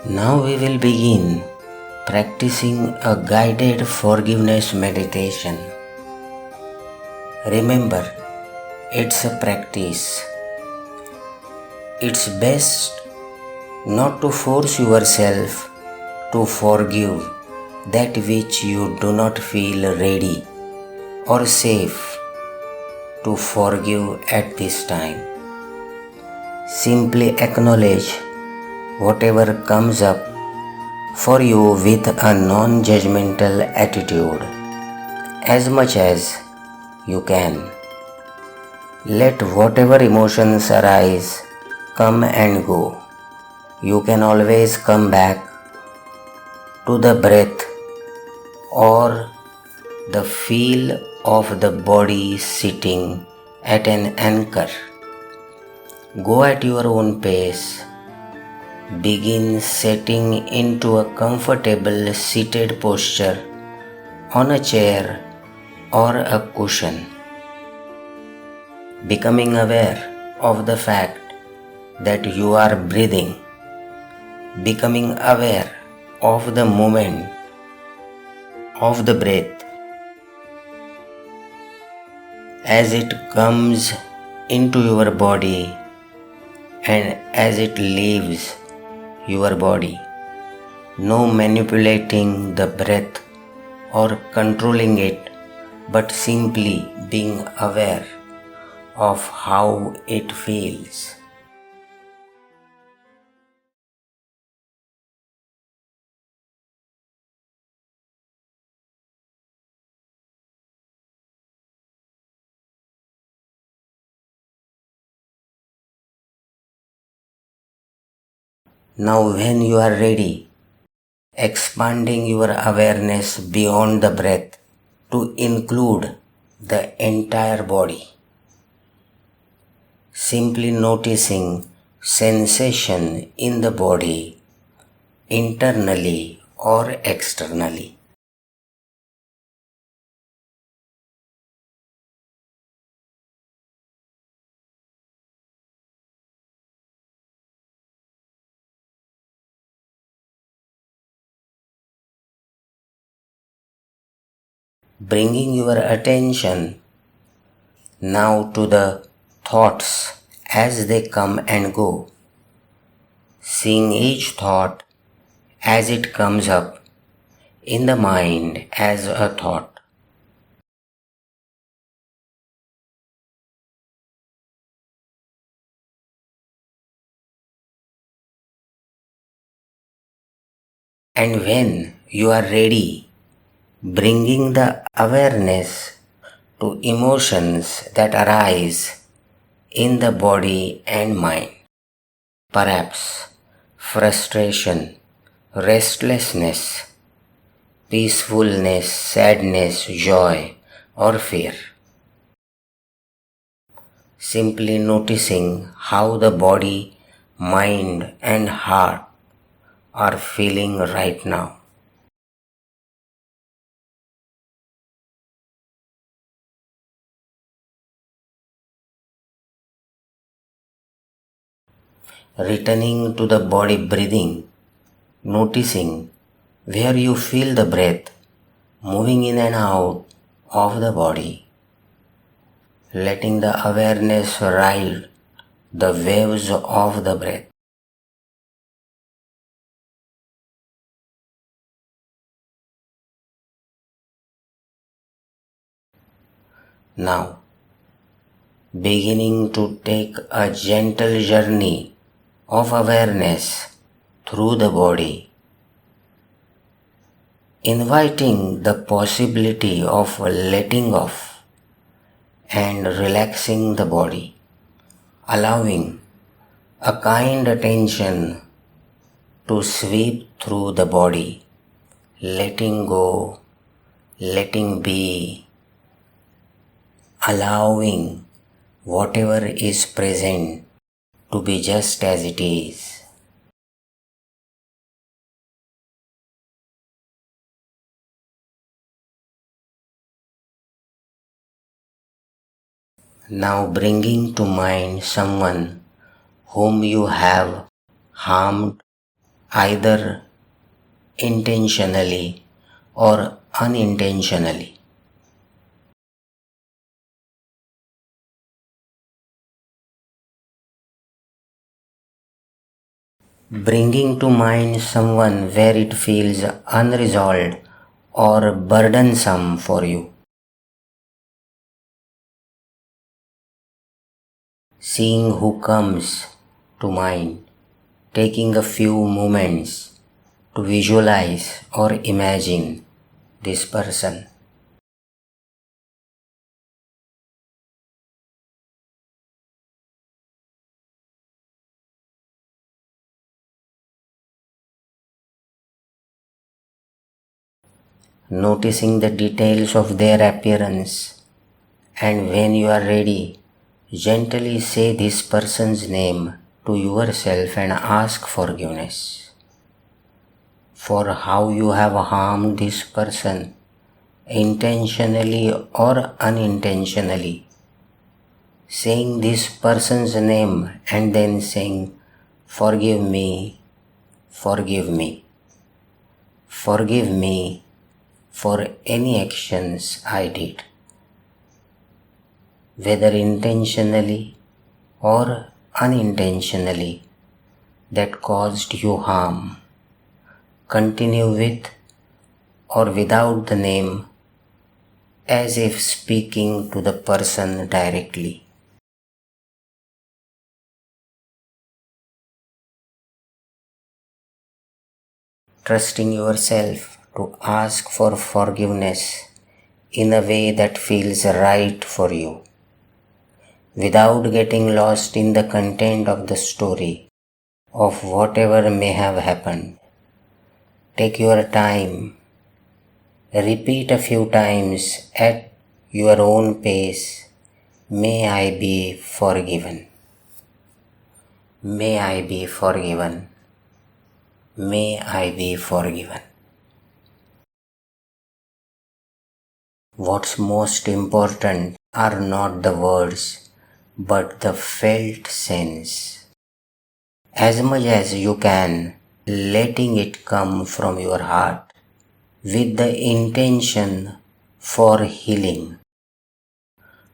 Now we will begin practicing a guided forgiveness meditation. Remember, it's a practice. It's best not to force yourself to forgive that which you do not feel ready or safe to forgive at this time. Simply acknowledge whatever comes up for you with a non-judgmental attitude as much as you can. Let whatever emotions arise come and go. You can always come back to the breath or the feel of the body sitting at an anchor. Go at your own pace. Begin setting into a comfortable seated posture on a chair or a cushion. Becoming aware of the fact that you are breathing. Becoming aware of the movement of the breath as it comes into your body and as it leaves your body. No manipulating the breath or controlling it, but simply being aware of how it feels. Now, when you are ready, expanding your awareness beyond the breath to include the entire body. Simply noticing sensation in the body, internally or externally. Bringing your attention now to the thoughts as they come and go. Seeing each thought as it comes up in the mind as a thought. And when you are ready, bringing the awareness to emotions that arise in the body and mind. Perhaps frustration, restlessness, peacefulness, sadness, joy, or fear. Simply noticing how the body, mind, and heart are feeling right now. Returning to the body breathing, noticing where you feel the breath moving in and out of the body, letting the awareness ride the waves of the breath. Now, beginning to take a gentle journey of awareness through the body, inviting the possibility of letting off and relaxing the body, allowing a kind attention to sweep through the body, letting go, letting be, allowing whatever is present to be just as it is. Now bringing to mind someone whom you have harmed, either intentionally or unintentionally. Bringing to mind someone where it feels unresolved or burdensome for you. Seeing who comes to mind, taking a few moments to visualize or imagine this person. Noticing the details of their appearance, and when you are ready, gently say this person's name to yourself and ask forgiveness for how you have harmed this person, intentionally or unintentionally. Saying this person's name and then saying, forgive me, forgive me, forgive me for any actions I did, whether intentionally or unintentionally, that caused you harm. Continue with or without the name, as if speaking to the person directly. Trusting yourself to ask for forgiveness in a way that feels right for you, without getting lost in the content of the story of whatever may have happened. Take your time, repeat a few times at your own pace. May I be forgiven. May I be forgiven. May I be forgiven. What's most important are not the words, but the felt sense. As much as you can, letting it come from your heart with the intention for healing,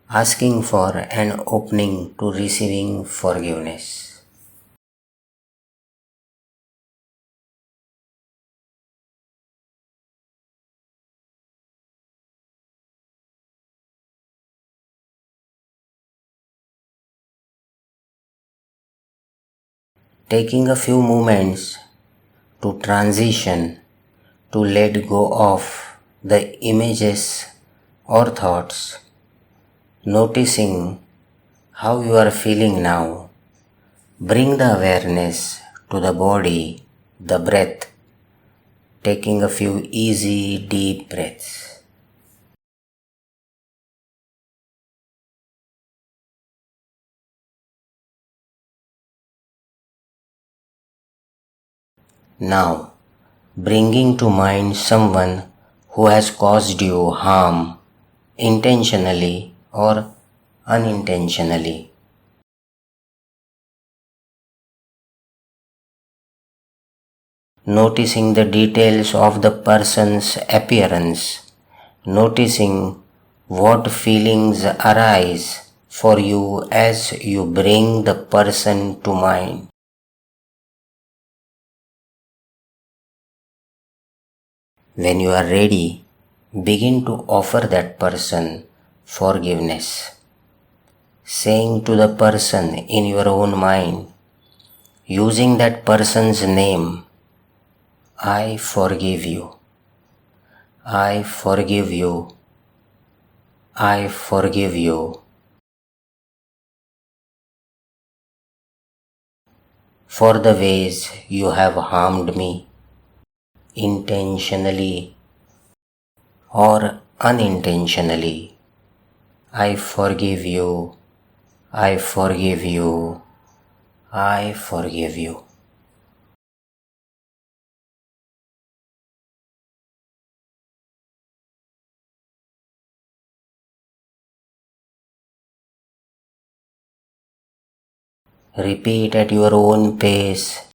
asking for and opening to receiving forgiveness. Taking a few moments to transition, to let go of the images or thoughts, noticing how you are feeling now. Bring the awareness to the body, the breath, taking a few easy, deep breaths. Now, bringing to mind someone who has caused you harm, intentionally or unintentionally. Noticing the details of the person's appearance, noticing what feelings arise for you as you bring the person to mind. When you are ready, begin to offer that person forgiveness, saying to the person in your own mind, using that person's name, I forgive you, I forgive you, I forgive you for the ways you have harmed me, intentionally or unintentionally. I forgive you, I forgive you, I forgive you. Repeat at your own pace,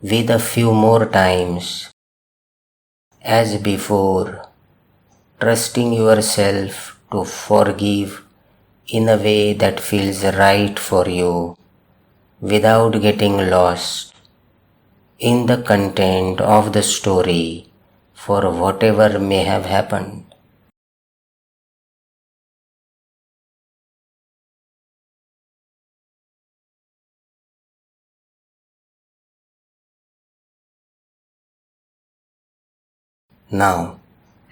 with a few more times as before, trusting yourself to forgive in a way that feels right for you without getting lost in the content of the story for whatever may have happened. Now,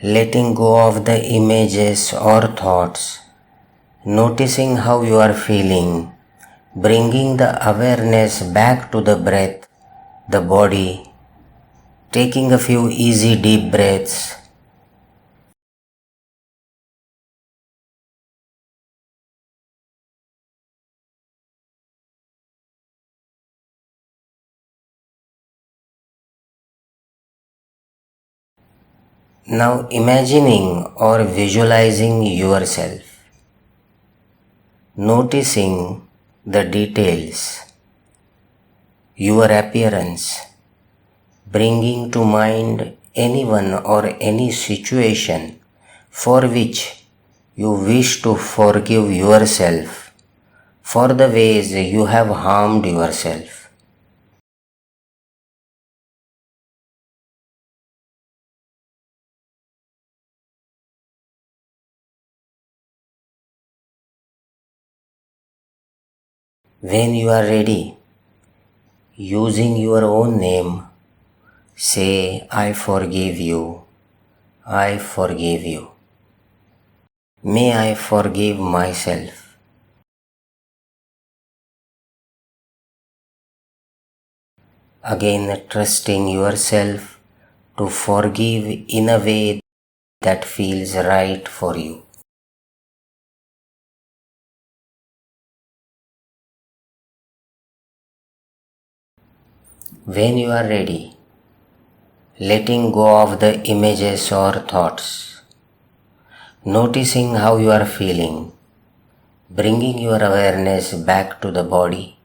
letting go of the images or thoughts, noticing how you are feeling, bringing the awareness back to the breath, the body, taking a few easy deep breaths. Now imagining or visualizing yourself, noticing the details, your appearance, bringing to mind anyone or any situation for which you wish to forgive yourself for the ways you have harmed yourself. When you are ready, using your own name, say, I forgive you, I forgive you. May I forgive myself. Again, trusting yourself to forgive in a way that feels right for you. When you are ready, letting go of the images or thoughts, noticing how you are feeling, bringing your awareness back to the body,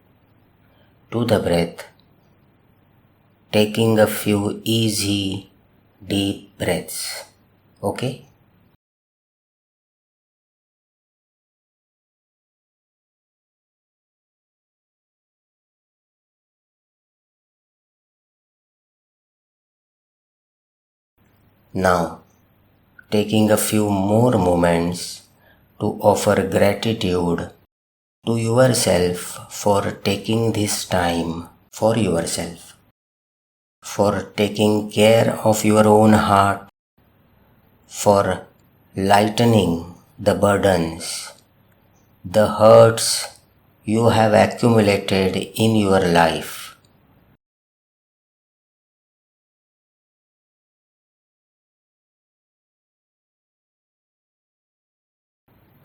to the breath, taking a few easy, deep breaths. Okay? Now, taking a few more moments to offer gratitude to yourself for taking this time for yourself, for taking care of your own heart, for lightening the burdens, the hurts you have accumulated in your life.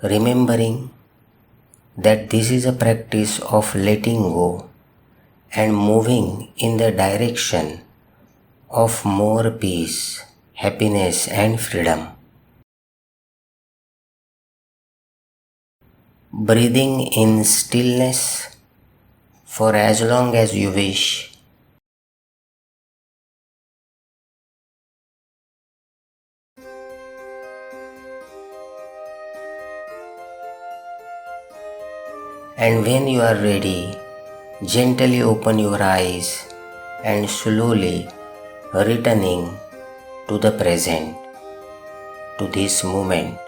Remembering that this is a practice of letting go and moving in the direction of more peace, happiness, and freedom. Breathing in stillness for as long as you wish. And when you are ready, gently open your eyes and slowly returning to the present, to this moment,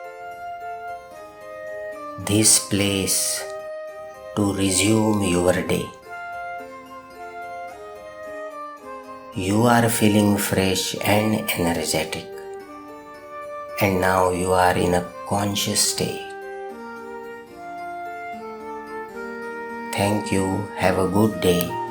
this place, to resume your day. You are feeling fresh and energetic, and now you are in a conscious state. Thank you. Have a good day.